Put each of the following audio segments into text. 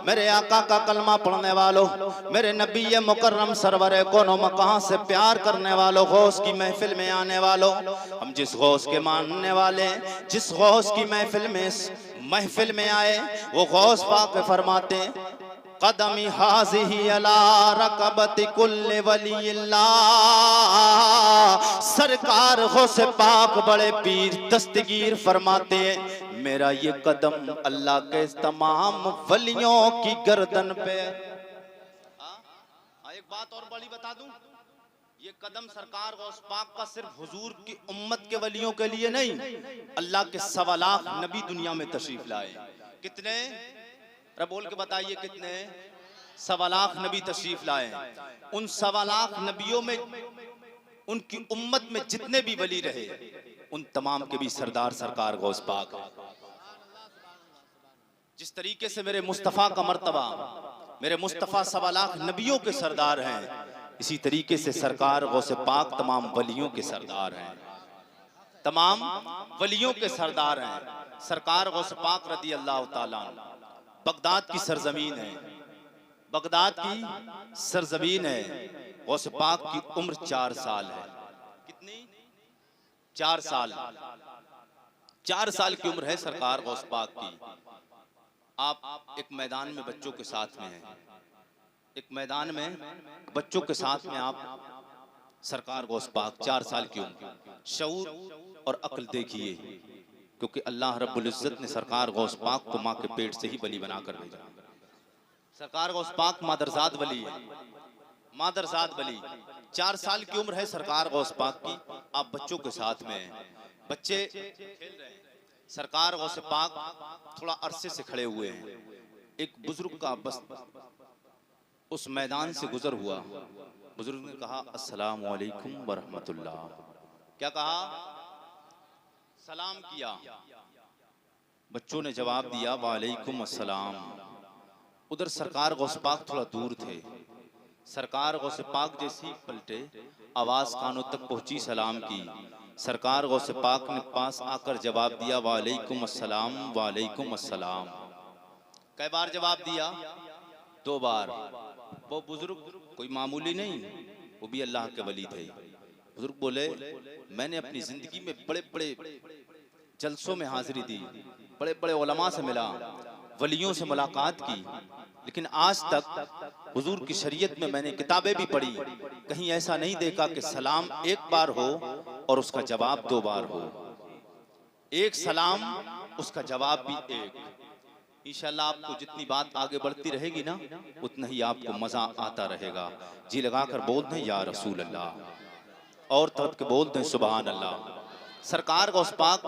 मेरे आका का कलमा पढ़ने वालों, मेरे नबी मुकर्रम सरवरे कोनो मकां से प्यार करने वालों, गौस की महफिल में आने वालों, हम जिस गौस के मानने वाले, जिस गौस की महफिल में आए, वो गौस पाक फरमाते कदमी हाज़िही अला रकबति कुल्ले वलील्लाह। सरकार गौसे पाक बड़े पीर दस्तगीर फरमाते हैं, मेरा ये कदम अल्लाह के तमाम वलियों की गर्दन पे। एक बात और बड़ी बता दूं, ये कदम सरकार गौस पाक का सिर्फ हुजूर की उम्मत के वलियों के लिए नहीं, अल्लाह के 1.25 लाख नबी दुनिया में तशरीफ लाए। कितने? अरे बोल के बताइए कितने? 1.25 लाख नबी तशरीफ लाए। उन 1.25 लाख नबियों में उनकी उम्मत में जितने भी वली रहे, उन तमाम के भी सरदार सरकार गौस पाक। जिस तरीके से मेरे मुस्तफ़ा का मर्तबा, मेरे मुस्तफ़ा 1.25 लाख नबियों के सरदार हैं, इसी तरीके से सरकार गौसे पाक तमाम वलियों के सरदार हैं, तमाम वलियों के सरदार हैं। सरकार गौसे पाक रदी अल्लाह ताला अन्हु बगदाद की सरजमीन है, बगदाद की सरजमीन है। गौसे पाक की उम्र 4 साल है। कितनी? 4 साल। 4 साल की उम्र है सरकार गौसे पाक की। आप एक मैदान में बच्चों के साथ में हैं, एक मैदान में बच्चों के साथ में आप सरकार गौसे पाक 4 साल की उम्र, शऊर और अक्ल देखिए, क्योंकि अल्लाह रब्बुल इज्जत ने सरकार गौस पाक को माँ के पेट से ही वली बनाकर भेजा। सरकार गौस पाक मादरजाद वली है, मादरजाद वली। 4 साल की उम्र है सरकार गौस पाक की। आप बच्चों के साथ में हैं, बच्चे खेल रहे हैं, सरकार गौस पाक थोड़ा अरसे से खड़े हुए हैं। एक बुजुर्ग का बस उस मैदान से गुजर हुआ। बुजुर्ग ने कहा अस्सलाम वालेकुम व रहमतुल्लाह। क्या कहा? सलाम किया। बच्चों ने जवाब दिया वालेकुम अस्सलाम। उधर सरकार गौसे पाक थोड़ा दूर थे। सरकार गौसे पाक जैसी पलटे, आवाज कानों तक पहुंची सलाम की। सरकार गौसे पाक ने पास आकर जवाब दिया वालेकुम अस्सलाम, वालेकुम अस्सलाम। कई बार जवाब दिया? 2 बार। वो बुजुर्ग कोई मामूली नहीं, वो भी अल्लाह के वली थे। बुजुर्ग बोले मैंने अपनी जिंदगी में बड़े बड़े जलसों में हाजिरी दी, बड़े बड़े उलमा से मिला, वलियों से मुलाकात की, लेकिन आज तक हुजूर की शरीयत में मैंने किताबें भी पढ़ी, कहीं ऐसा नहीं देखा कि सलाम 1 बार हो और उसका जवाब 2 बार हो। एक सलाम, उसका जवाब भी 1। इंशाल्लाह आपको जितनी बात आगे बढ़ती रहेगी ना, उतना ही आपको मजा आता रहेगा। जी लगाकर बोल दें या रसूल अल्लाह, और तड़प के बोल दें सुभान अल्लाह। सरकार गौस पाक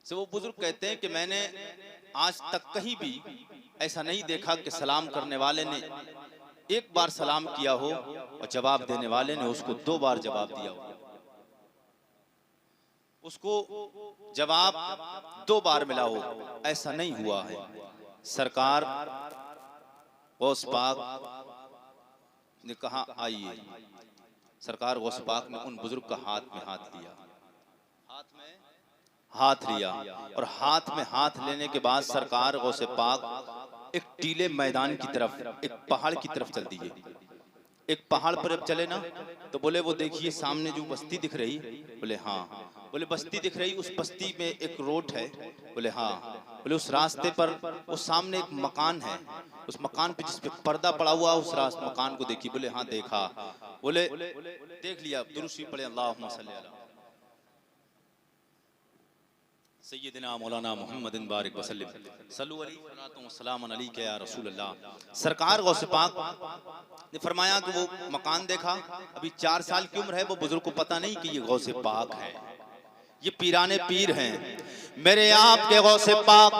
से वो बुजुर्ग कहते हैं कि मैंने आज तक कहीं भी ऐसा नहीं देखा कि सलाम करने वाले ने 1 बार सलाम किया हो और जवाब देने वाले ने उसको 2 बार जवाब दिया हो। उसको जवाब 2 बार मिला हो, ऐसा नहीं हुआ है। सरकार गौस पाक ने कहा आइए। सरकार गौस पाक ने उन बुजुर्ग का हाथ में हाथ लिया, हाथ में हाथ लिया, और हाथ में हाथ लेने के बाद सरकार गौसे पाक एक टीले मैदान की तरफ, एक पहाड़ की तरफ चल दिए। एक पहाड़ पर अब चले ना, तो बोले वो देखिए सामने जो बस्ती दिख रही, बोले हाँ। बोले बस्ती दिख रही, उस बस्ती में एक रोड है, बोले हाँ। बोले उस रास्ते पर उस सामने एक मकान है, उस मकान पे जिस पे पर्दा पड़ा हुआ, उस रास्ते मकान को देखी, बोले हाँ देखा। बोले देख लिया, दुरूद शरीफ पढ़े अल्लाहुम्मा सल्ली अला सय्यदना मौलाना मुहम्मदिन बारिक वसल्लम सल्लु अलैहि व सलाम अलैका या रसूल अल्लाह। सरकार गौसे पाक ने फरमाया कि वो मकान देखा, अभी 4 साल की उम्र है, वो बुजुर्ग को पता नहीं कि ये गौसे पाक है, ये पीराने पीर हैं मेरे आपके गौसे पाक।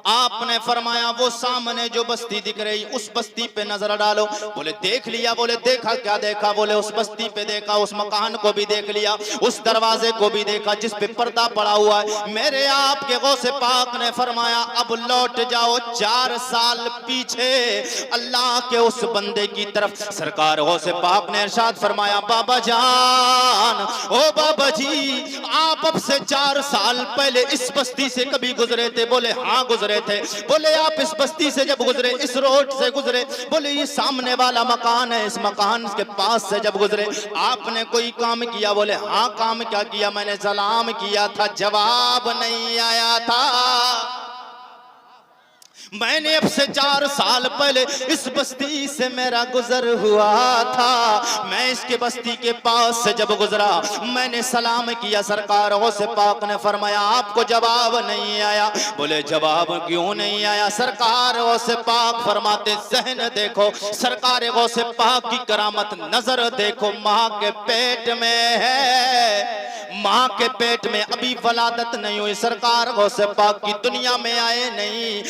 आपने फरमाया वो सामने जो बस्ती दिख रही, उस बस्ती पे नजर डालो। बोले देख लिया। बोले देखा क्या देखा? बोले उस बस्ती पे देखा, उस मकान को भी देख लिया, उस दरवाजे को भी देखा जिस पे पर्दा पड़ा हुआ है। मेरे आपके गौसे पाक ने फरमाया अब लौट जाओ 4 साल पीछे अल्लाह के उस बंदे की तरफ। सरकार गौसे पाक ने इरशाद फरमाया बाबा जान, ओ बाबा जी, आप अब से 4 साल पहले इस बस्ती से कभी गुजरे थे? बोले हाँ गुजरे गुजरे थे। बोले आप इस बस्ती से जब गुजरे, इस रोड से गुजरे, बोले ये सामने वाला मकान है, इस मकान के पास से जब गुजरे आपने कोई काम किया? बोले हाँ काम क्या किया? मैंने सलाम किया था, जवाब नहीं आया था। मैंने अब से 4 साल पहले इस बस्ती से मेरा गुजर हुआ था। मैं इसके बस्ती के पास से जब गुजरा मैंने सलाम किया, सरकार गौसे पाक ने फरमाया आपको जवाब नहीं आया। बोले जवाब क्यों नहीं आया? सरकार गौसे पाक फरमाते सहन देखो, सरकार गौसे पाक की करामत, नजर देखो, माँ के पेट में है, माँ के पेट में अभी वलादत नहीं हुई, सरकार गौसे पाक की दुनिया में आए नहीं।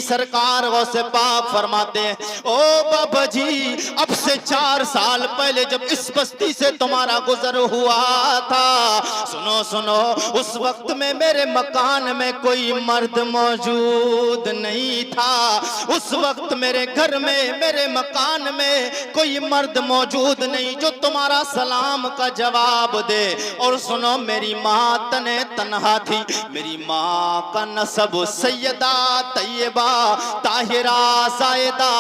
सरकार गौसे पाक फरमाते हैं ओ बाबा जी अब से 4 साल पहले जब इस बस्ती से तुम्हारा गुजर हुआ था, सुनो सुनो, उस वक्त में मेरे मकान में कोई मर्द मौजूद नहीं था। उस वक्त मेरे घर में, मेरे मकान में कोई मर्द मौजूद नहीं जो तुम्हारा सलाम का जवाब दे। और सुनो मेरी माँ तने तन्हा थी, मेरी माँ का नसब सैयदा तैयबा ताहिरा सायदा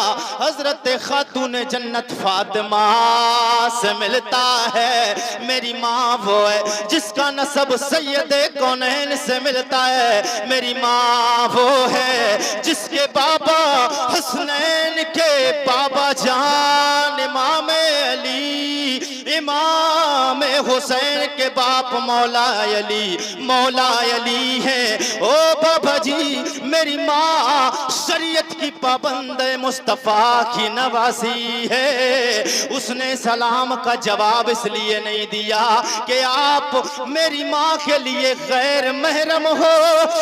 हजरत खातून जन्नत फातिमा से मिलता है। मेरी माँ वो है जिसका नसब सैयदे कौनैन से मिलता है। मेरी माँ वो है जिसके बाबा हसनैन के बाबा जान इमाम अली, इमाम हुसैन के बाप मौला अली है। ओ बाबा जी मेरी माँ शरीयत की पाबंद मुस्तफा की नवासी है। उसने सलाम का जवाब इसलिए नहीं दिया कि आप मेरी माँ के लिए गैर महरम हो,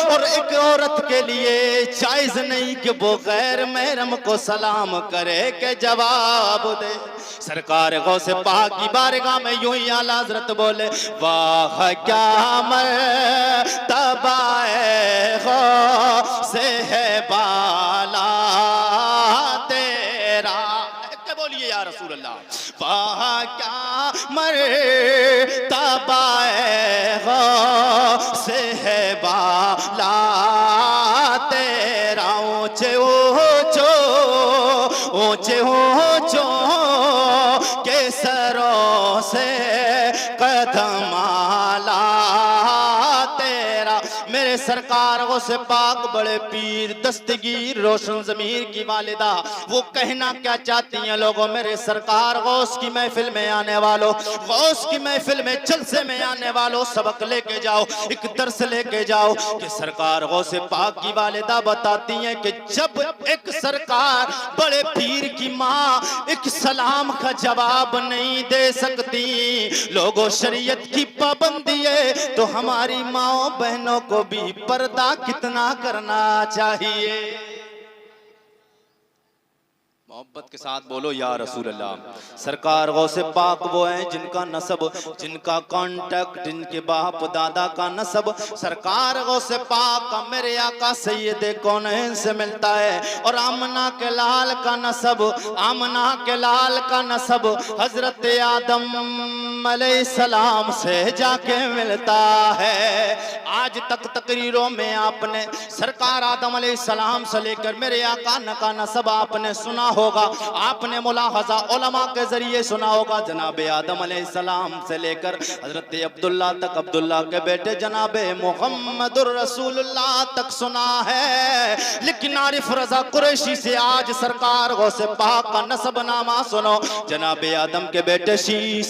और एक औरत के लिए जायज नहीं कि वो गैर महरम को सलाम करे के जवाब दे। सरकार गौसे पाक की बारगाह में यूं ही आला हज़रत बोले वाह क्या मर्तबा गौसे है बाला तेरा। क्या बोलिए या रसूल अल्लाह, वाह क्या मर्तबा गौसे है बाला तेरा। ऊंचे ऊंचो केसरों से कदम आला तेरा। मेरे सरकार गौसे पाक बड़े पीर दस्तगीर रोशन ज़मीर की वालिदा वो कहना क्या चाहती हैं लोगों? मेरे सरकार गौस की महफिल में आने वालों, गौस की महफिल में जलसे में आने वालों, सबक लेके जाओ, एक दर्स लेके जाओ कि सरकार गौसे पाक की वालिदा बताती हैं कि जब एक सरकार बड़े पीर की माँ एक सलाम का जवाब नहीं दे सकती, लोगों शरीयत की पाबंदी है, तो हमारी माओ बहनों को भी पर्दा कितना करना चाहिए। मोहब्बत के साथ बोलो या रसूल अल्लाह। सरकार गौसे पाक वो हैं जिनका नसब, जिनका कांटेक्ट, जिनके बाप दादा का नसब सरकार गौसे पाक का मेरे आका सैयदे कौनैन से मिलता है। और आमना के लाल का नसब, आमना के लाल का नसब हजरत आदम अलैहिस्सलाम से जाके मिलता है। आज तक तकरीरों में आपने सरकार आदम अलैहिस्सलाम से लेकर मेरे आका का नसब आपने सुना होगा, आपने मुलाहजा उलमा के जरिए सुना होगा। जनाबे आदम अलैहिस्सलाम से लेकर हजरत अब्दुल्ला तक, अब्दुल्ला के बेटे जनाबे मुहम्मदुर रसूलुल्लाह तक सुना है। लेकिन आरिफ रजा कुरैशी से आज सरकार गौसे पाक का नसब नामा सुनो। जनाबे आदम के बेटे शीश,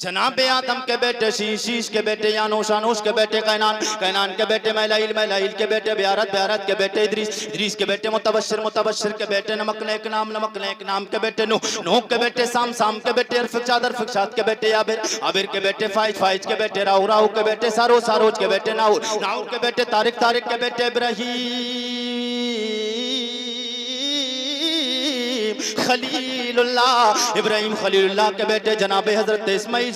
जनाबे आदम के बेटे शीश, शीश के बेटे यानूश, यानूश के बेटे कैनान, कैनान के बेटे मैलाइल, मैलाइल के बेटे ब्यारत, ब्यारत के बेटे इद्रीस, इद्रीस के बेटे मुतबश्शिर, मुतबश्शिर के बेटे नमकनेक नाम, नमकनेक नाम के बेटे नूह, नूह के बेटे साम, साम के बेटे अरफिकशाद, अरफिकशाद के बेटे आबिर, आबिर के बेटे फाइज, फाइज के बेटे राहु, राहु के बेटे सारोज, सारोज के बेटे नाउर, नाउर के बेटे तारिक, तारिक के बेटे इब्राहीम, खलीलुल्लाह, इब्राहिम खलीलुल्लाह के बेटे जनाब हजरत इस्माइल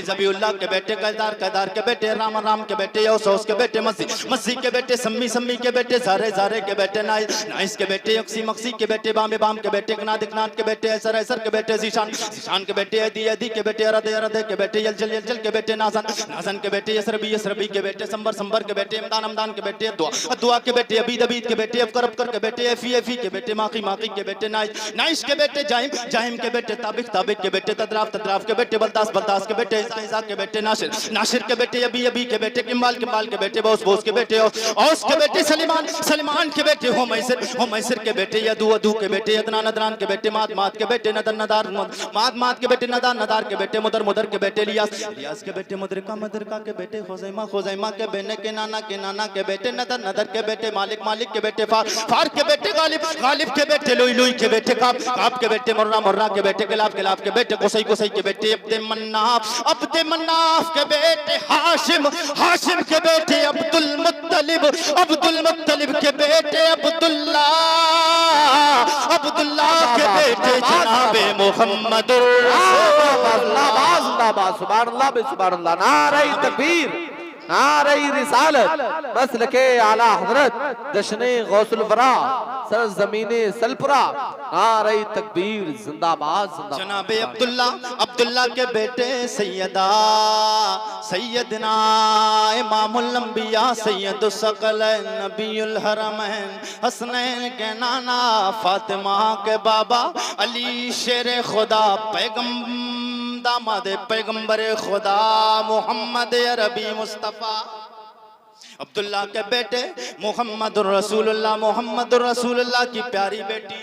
ज़बीउल्लाह के बेटे कैदार के बेटे राम के बेटे यौस के बेटे मसी के बेटे सम्मी के बेटे ज़ारे के बेटे नाइस के बेटे मक्सी के बेटे बाम के बेटे कनाद के बेटे ऐसर के बेटे ज़ीशान के बेटे अदी के बेटे अरद के बेटे यलजल के बेटे नाज़न के बेटे यसरबी के बेटे संबर के बेटे हमदान के बेटे दुआ के बेटे अबीद के बेटे अफकर के बेटे एफी के बेटे माकी के बेटे नाइश के बेटे जाहिम के बेटे ताबिक के बेटे तदराफ के बेटे बलदास के बेटे इसा के बेटे नाशिर के बेटे अबी के बेटे किम्बाल के बेटे बोस के बेटे औस के बेटे सलीमान के बेटे हो मैसर के बेटे यदू के बेटे अदनान के बेटे मात के बेटे नदार मात के बेटे नदार के बेटे मुदर के बेटे इलियास के बेटे मुदरका के बेटे खुज़ैमा के बेने के नाना के बेटे नदर के बेटे मालिक के बेटे फार के बेटे गालिब के बेटे लुई के बेटे काब के बेटे मुर्रा के बेटे गिलाब के बेटे कुसई के बेटे अब्दे मन्नाफ के बेटे हाशिम के बेटे अब्दुल मुत्तलिब के बेटे अब्दुल्लाह के बेटे जनाबे मुहम्मद सुभान अल्लाह नारे तकबीर नारे रिसालत मसलके आला हजरत जश्ने गौसुल वरा सरजमीने सलपुरा नारे तकबीर जिंदाबाद जनाबे अब्दुल्ला के बेटे सैयदना इमामुल अंबिया सैयदुस सकलैन नबीउल हरमैन हसनैन के नाना फातिमा के बाबा अली शेर खुदा दामाद पैगंबर खुदा मोहम्मद अरबी मुस्तफ़ा अब्दुल्ला के बेटे मोहम्मद रसूलुल्लाह की प्यारी बेटी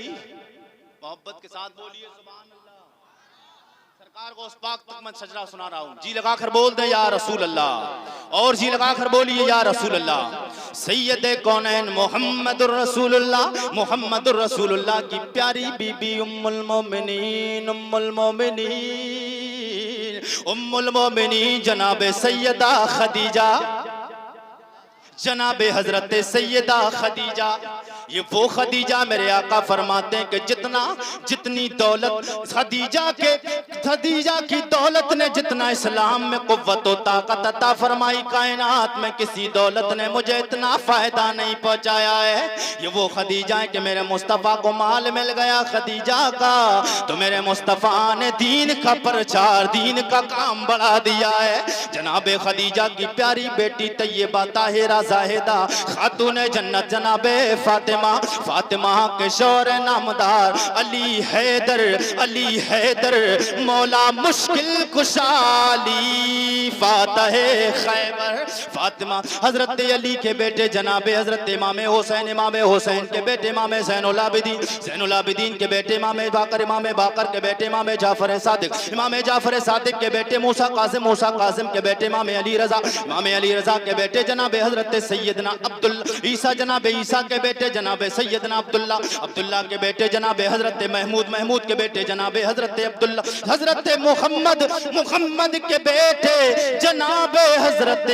मोहब्बत के साथ बोलिए सुभान अल्लाह। सरकार को उस पाक तक मैं सजरा सुना रहा हूँ, जी लगाकर बोल दे या रसूल अल्लाह, और जी लगाकर बोलिए या रसूल अल्लाह। सैयद कौनैन मोहम्मद रसूलुल्लाह की प्यारी बीबी उम्मुल मोमिनीन जनाबे सैयदा खदीजा, जनाबे हजरत सैयदा खदीजा, ये वो खदीजा मेरे आका फरमाते हैं कि जितनी दौलत खदीजा की दौलत ने जितना इस्लाम में कुव्वत और ताकत अता फरमाई, कायनात में किसी दौलत ने मुझे इतना फायदा नहीं पहुंचाया है। ये वो खदीजा है कि मेरे मुस्तफ़ा को माल मिल गया खदीजा का, तो मेरे मुस्तफ़ा ने दीन का प्रचार, दीन का काम बढ़ा दिया है। जनाबे खदीजा की प्यारी बेटी तैयबा ताहिरा जाहिदा खातून जन्नत जनाबे फातिमा के शौहर नामदार अली हैदर मौला मुश्किल कुशाली फातह खैबर फातिमा हजरत अली के बेटे जनाबे हजरत इमाम हुसैन के बेटे इमाम ज़ैनुल-आबिदीन के बेटे इमाम बाकर के बेटे इमाम जाफर सादिक के बेटे मूसा कासिम के बेटे इमाम अली रजा के बेटे जनाबे हजरत सैयदना ईसा जनाबे ईसा के बेटे जनाबे सैयदना अब्दुल्ला के बेटे जनाबे हजरत महमूद के बेटे जनाबे हजरत अब्दुल्ला हजरत मोहम्मद के बेटे जनाबे हजरत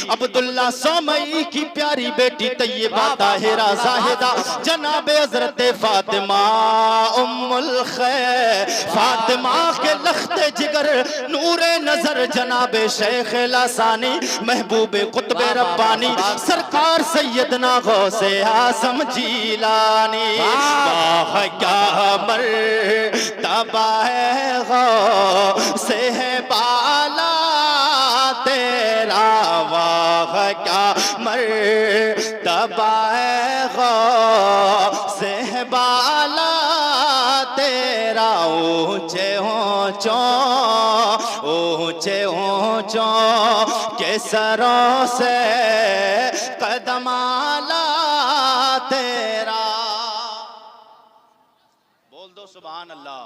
अब्दुल्ला सोमई की प्यारी बेटी तैयबा ताहिरा जाहिदा जनाबे हजरत फातिमा उम्मुल खैर फातिमा के लख्ते जिगर नूरे नजर जनाबे शेख लासानी महबूबे कुतबे रब्बानी सरकार सैयदना गौसे आसम जीलानी। वाह क्या मर्तबा है गौसे बाला तेरा, वाह क्या मर्तबा है गौसे बाला तेरा, ऊंचे ऊंचों के सरों से कदमाला तेरा। बोल दो सुभान अल्लाह,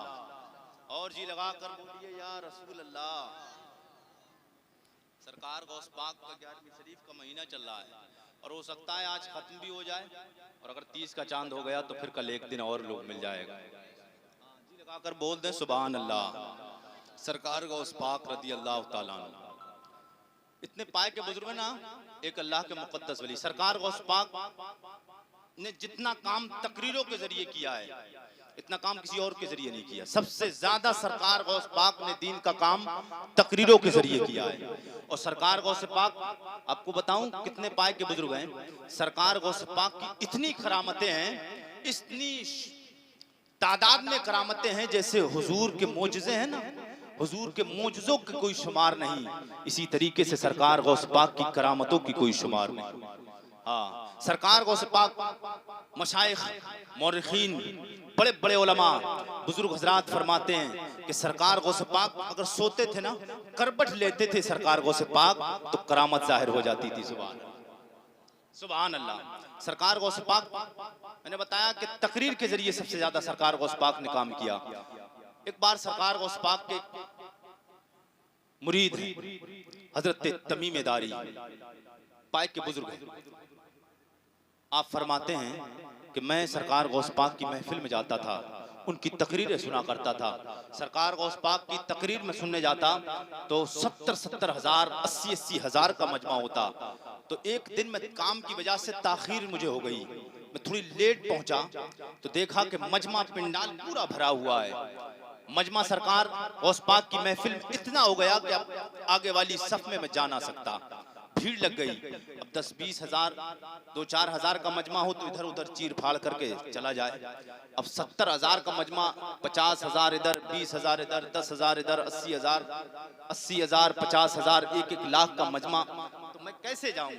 और जी लगा कर बोलिए या रसूल अल्लाह। सरकार गौस पाक का 11वीं शरीफ का महीना चल रहा है, और हो सकता है आज खत्म भी हो जाए, और अगर 30 का चांद हो गया तो फिर कल एक दिन और लोग मिल जाएगा। जी लगा कर बोल दें सुभान अल्लाह। सरकार गौस पाक रदी अल्लाह ताला अन्हु इतने पाए के बुजुर्ग ना, एक अल्लाह के मुकद्दस वली सरकार गौस पाक ने जितना काम तकरीरों के जरिए किया है, इतना काम किसी और के जरिए नहीं किया। सबसे ज्यादा सरकार गौस पाक ने दीन का काम तकरीरों के जरिए किया है। और सरकार गौस पाक, आपको बताऊं कितने पाए के बुजुर्ग हैं, सरकार गौस पाक की इतनी करामतें हैं, इतनी तादाद में करामतें हैं, जैसे हुजूर के मोजज़े हैं ना, हुजूर के मोजज़ों के कोई शुमार नहीं, इसी तरीके से सरकार गौस पाक की करामतों की कोई शुमार नहीं। हाँ, सरकार गौस पाक, मशाइख, मौरिखीन, बड़े बड़े उलमा, बुजुर्ग हजरात फरमाते हैं कि सरकार गौस पाक अगर सोते थे ना, करबट लेते थे सरकार गौस पाक, तो करामत जाहिर हो जाती थी। सुभान अल्लाह। सरकार गौस पाक, मैंने बताया कि तकरीर के जरिए सबसे ज्यादा सरकार गौस पाक ने काम किया। एक बार सरकार गौस पाक के मुरीद हजरत तमीम दारी, पाए के बुजुर्ग हैं, आप फरमाते हैं कि मैं सरकार गौस पाक की महफिल में जाता था, उनकी तकरीरें सुना करता था। सरकार गौस पाक की तकरीर में सुनने जाता तो 70-70 हजार, 80-80 हजार का मजमा होता। तो एक दिन में काम की वजह से ताखीर मुझे हो गई, मैं थोड़ी लेट पहुंचा तो देखा कि मजमा पिंडाल पूरा भरा हुआ है। मजमा सरकार गौस पाक की महफिल में इतना हो गया कि अब आगे वाली सफ में मैं जा ना सकता, भीड़ लग गई। अब 10-20 हजार, 2-4 हजार का मजमा हो तो इधर उधर चीर फाड़ करके चला जाए। अब 70 हजार का मजमा, 50 हजार इधर, 20 हजार इधर, 10 हजार इधर, 80 हजार, 50 हजार, 1-1 लाख का मजमा, तो मैं कैसे जाऊं?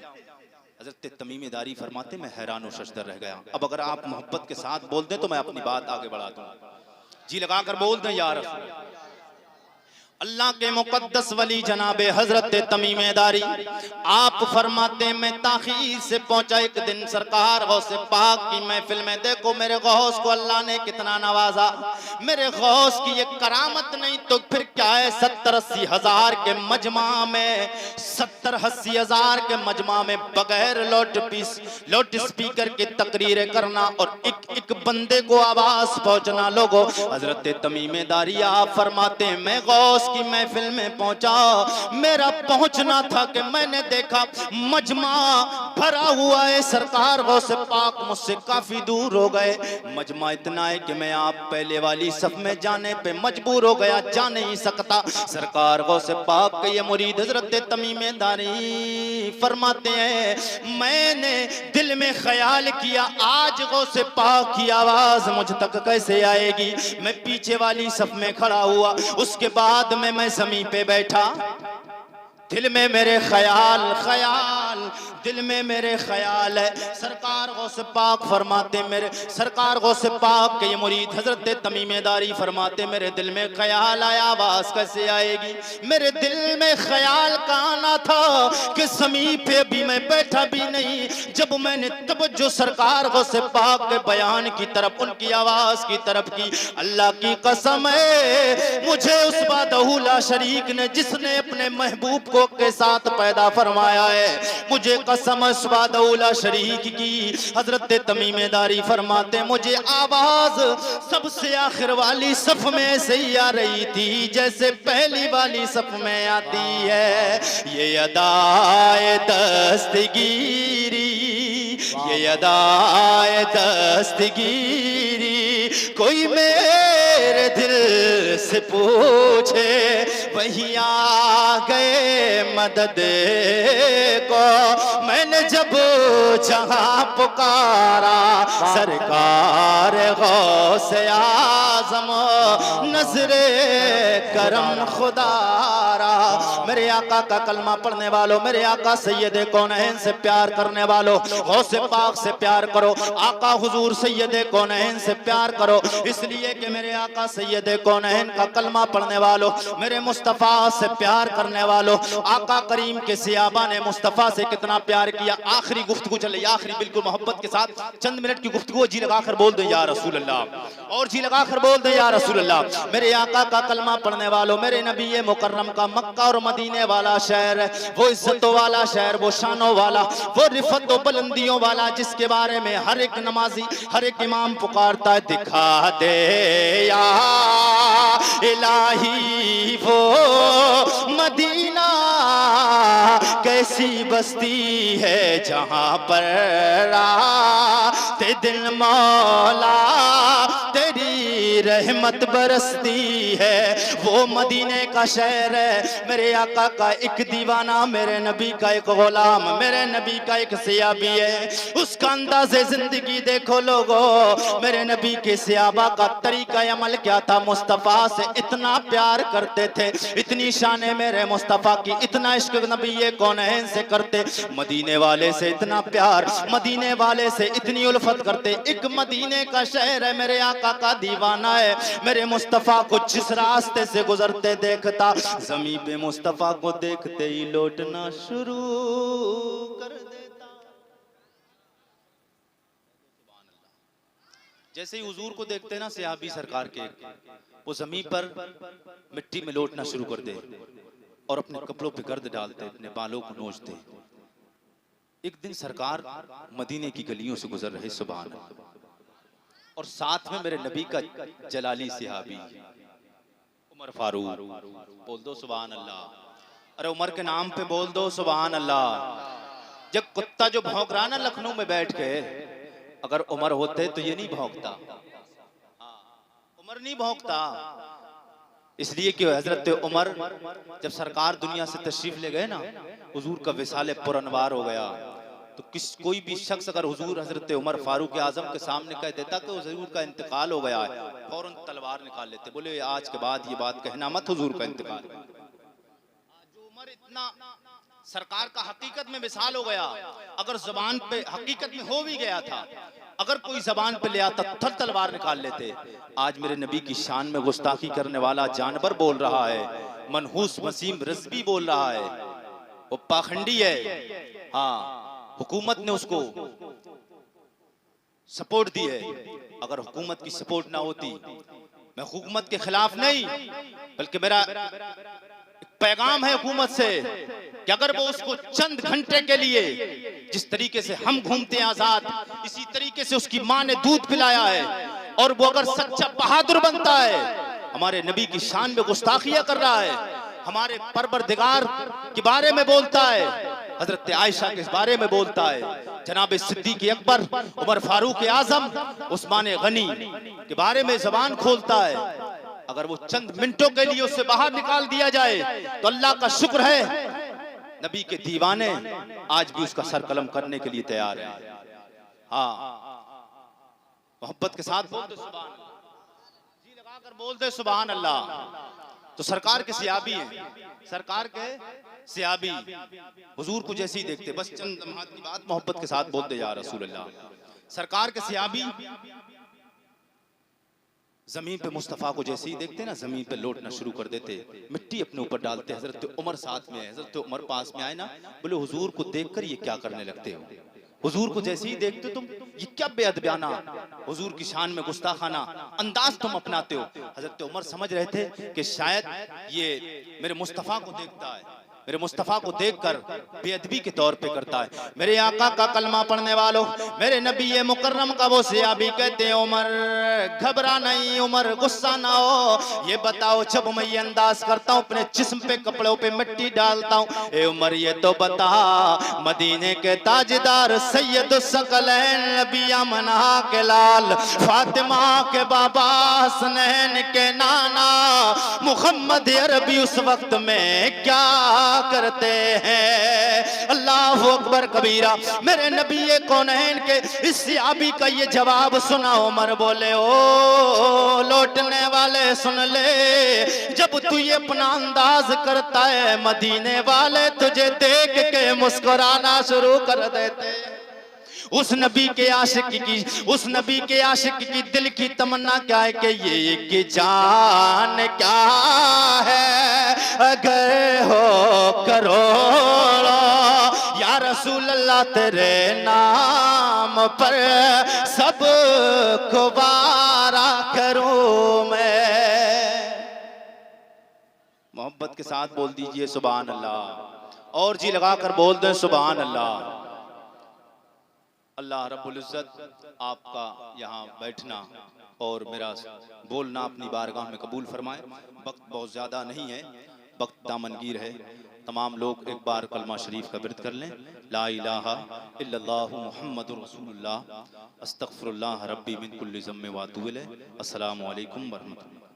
हजरत तमीम दारी फरमाते मैं हैरान और शशदर रह गया। अब अगर आप मोहब्बत के साथ बोल दें तो मैं अपनी बात आगे बढ़ा दूं, जी लगाकर बोल दें यार। अल्लाह के मुकद्दस वली जनाबे हजरत तमीम दारी आप फरमाते मैं ताखीर से पहुंचा एक दिन सरकार गौस पाक की महफिल में। देखो मेरे गौस को अल्लाह ने कितना नवाजा, मेरे गौस की ये करामत नहीं तो फिर क्या है। 70-80 हजार के मजमा में, 70-80 हजार के मजमा में बगैर लाउड स्पीकर की तकरीरें करना और एक बंदे को आवाज पहुंचना। लोगो हजरत तमीम दारी आप फरमाते मैं गौस की महफिल में पहुंचा, मेरा पहुंचना था कि मैंने देखा मजमा भरा हुआ है। सरकार गौस पाक मुझसे काफी दूर हो गए, मजमा इतना है कि मैं आप पहले वाली सफ में जाने पे मजबूर हो गया, जा नहीं सकता। सरकार गौस पाक के ये मुरीद हजरत तमीम दारी फरमाते हैं मैंने दिल में ख्याल किया आज गौस पाक की आवाज मुझ तक कैसे आएगी। मैं पीछे वाली सफ में खड़ा हुआ, उसके बाद में मैं ज़मीन पे बैठा, दिल में मेरे ख्याल दिल में मेरे ख्याल है। सरकार गौस पाक फरमाते मेरे सरकार गौस पाक के ये मुरीद हजरत तमीम दारी फरमाते मेरे दिल में ख्याल आया, आवाज कैसे आएगी। मेरे दिल में ख्याल का आना था कि ज़मीन पे भी मैं बैठा भी नहीं। जब मैंने तवज्जो सरकार गौस पाक के बयान की तरफ, उनकी आवाज की तरफ की, अल्लाह की कसम है मुझे उस बादहुला शरीक ने जिसने अपने महबूब को के साथ पैदा फरमाया है, मुझे कसम स्वादौला शरीक की। हजरत तमीम दारी फरमाते मुझे आवाज सबसे आखिर वाली सफ में से ही आ रही थी जैसे पहली वाली सफ में आती है। ये अदाए दस्तगीरी, ये अदाए दस्तगीरी, कोई मेरे दिल से पूछे वही आ गए मदद को। मैंने जब जहां पुकारा सरकार गौसे आज़म नजरे करम खुदारा। मेरे आका का कलमा पढ़ने वालों, मेरे आका सैयदे कौनैन से प्यार करने वालों, गौसे पाक से प्यार करो। आका हुजूर सैयदे कौनैन से प्यार करो, इसलिए कि मेरे आका सैयदे कौनैन का कलमा पढ़ने वालों, मेरे मुस्तफ़ा से प्यार करने वालों, आका करीम के सियाबा ने मुस्तफ़ा से कितना प्यार किया। आखिरी गुफ्तगू चले, आखिरी बिल्कुल मोहब्बत के साथ चंद मिनट की गुफ्तगू, जी लगाकर बोल दो या रसूल अल्लाह, और जी लगाकर बोल दो या रसूल अल्लाह। मेरे आका का कलमा पढ़ने वालों, मेरे नबी मुकर्रम का मक्का और मदीने वाला शहर है, वो इज्जतों वाला शहर, वो शानों वाला, वो रिफत और बुलंदियों वाला, जिसके बारे में हर एक नमाजी, हर एक इमाम पुकारता है दिखा दे या इलाही वो मदीना कैसी बस्ती है जहां पर राते दिल मौला तेरी रहमत बरसती है। वो मदीने का शहर है, मेरे आका का एक दीवाना, मेरे नबी का एक गुलाम, मेरे नबी का एक सियाबी है। उसका अंदाज़े जिंदगी देखो लोगो, मेरे नबी के सियाबा का तरीका अमल क्या था। मुस्तफ़ा से इतना प्यार करते थे, इतनी शान मेरे मुस्तफ़ा की, इतना इश्क नबी ये कौनैन से करते, मदीने वाले से इतना प्यार, मदीने वाले से इतनी उल्फत करते। एक मदीने का शहर है, मेरे आका का दीवाना है, मेरे मुस्तफ़ा को जिस रास्ते से गुजरते देखता, ज़मीन पे मुस्तफ़ा को देखते ही लौटना शुरू कर देता। जैसे ही हुजूर को देखते ना सहाबी सरकार के, वो जमीन पर मिट्टी में लौटना शुरू कर दे और अपने कपड़ों पे गर्द डालते, अपने बालों को नोचते। एक दिन सरकार मदीने की गलियों से गुजर रहे, सुभान अल्लाह, और साथ में मेरे नबी का जलाली सहाबी उमर फारूक। बोल दो सुभान अल्लाह, अरे उमर के नाम पे बोल दो सुभान अल्लाह। जब कुत्ता जो भौंक रहा ना लखनऊ में बैठ के, अगर उमर होते तो ये नहीं भौंकता, उमर नहीं भौंकता। इसलिए कि हजरत उमर जब सरकार दुनिया से तशरीफ ले गए ना, हुजूर का विसाले पुरनवार हो गया, तो कोई भी शख्स अगर हुजूर हजरत उमर फारूक आजम के सामने कह देता कि हुजूर का इंतकाल हो गया है, फौरन तलवार निकाल लेते, बोले आज के बाद ये बात कहना मत, हुजूर का इंतकाल। जो उमर इतना सरकार का हकीकत में विसाल हो गया, अगर जबान पे हकीकत में हो भी गया था, अगर कोई जबान पे ले आता थर तलवार निकाल लेते। आज मेरे नबी की शान में गुस्ताखी करने वाला जानवर बोल रहा है, मनहूस वसीम रिजवी बोल रहा है, वो पाखंडी है। हाँ, हुकूमत ने उसको सपोर्ट दी है। अगर हुकूमत की सपोर्ट ना होती, मैं हुकूमत के खिलाफ नहीं, बल्कि मेरा पैगाम है हुकूमत से कि अगर वो उसको चंद घंटे के लिए, जिस तरीके से हम घूमते हैं आजाद, इसी तरीके से उसकी माँ ने दूध पिलाया है, और वो अगर सच्चा बहादुर बनता है, हमारे नबी की शान में गुस्ताखियां कर रहा है, हमारे परवरदिगार के बारे में बोलता है, हजरत आयशा के बारे में बोलता है, जनाब सिद्दीक अकबर, उमर फारूक आजम, उस्मान गनी के बारे में जबान खोलता है, अगर वो चंद मिनटों के लिए उससे बाहर निकाल दिया जाए तो अल्लाह का शुक्र है, नबी के दीवाने आज भी उसका सर कलम करने के लिए तैयार है। हाँ, मोहब्बत के साथ बोल दो सुभान अल्लाह, जी लगाकर बोल दे सुभान अल्लाह। तो सरकार के सियाबी हैं, सरकार के सियाबी हुजूर को जैसे ही देखते, बस चंद लम्हात की बात मोहब्बत के साथ बोल दे या रसूल अल्लाह। सरकार के सियाबी जमीन पे मुस्तफ़ा को जैसे ही देखते ना, जमीन पे लौटना शुरू कर देते, मिट्टी अपने ऊपर डालते। हजरत उमर साथ में है, हजरत उमर पास में आए ना, बोले हुजूर को देखकर ये क्या करने लगते हो, हुजूर को जैसे ही देखते तुम ये क्या बेअदबियाना, हुजूर की शान में गुस्ताखाना अंदाज तुम अपनाते हो। हजरत उमर समझ रहे थे कि शायद ये मेरे मुस्तफ़ा को देखता है, मेरे मुस्तफ़ा को देखकर बेअदबी के तौर पे करता है। मेरे आका का कलमा पढ़ने वालों, मेरे नबी ये मुकर्रम का वो सियाबी कहते हैं, उमर घबरा नहीं, उमर गुस्सा ना हो, ये बताओ जब मैं ये अंदाज करता हूँ, अपने जिस्म पे कपड़ों पे मिट्टी डालता हूँ, ए उमर ये तो बता, मदीने के ताजदार सैयद सकलैन नबिया मना के लाल, फातिमा के बाबा हसनैन के नाना मुहम्मद अरबी उस वक्त में क्या करते हैं। अल्लाह अकबर कबीरा। मेरे नबी ये कौनैन के इस सियाबी का ये जवाब सुना, उमर बोले ओ लौटने वाले सुन ले, जब तू ये अपना अंदाज करता है, मदीने वाले तुझे देख के मुस्कुराना शुरू कर देते। उस नबी के आशिक की, उस नबी के आशिक की दिल की तमन्ना क्या है कि ये कि जान क्या है अगर हो करोड़ों, या रसूल अल्लाह तेरे नाम पर सब को वारा करूं मैं। मोहब्बत के साथ बोल दीजिए सुभान अल्लाह, और जी लगाकर बोल दें सुभान अल्लाह। अल्लाह रब्बुल इज़्ज़त आपका यहाँ बैठना और मेरा बोलना अपनी बारगाह में कबूल फरमाए। वक्त बहुत ज़्यादा नहीं है, वक्त दामनगीर है, तमाम लोग एक बार कलमा शरीफ का विर्द कर लें। ला इलाहा इल्लल्लाहु मुहम्मदुर रसूलुल्लाह, अस्तगफिरुल्लाह रब्बी मिन कुल्लि ज़म्बिन व अतूबु इलैह। अस्सलामु अलैकुम व रहमतुल्लाह।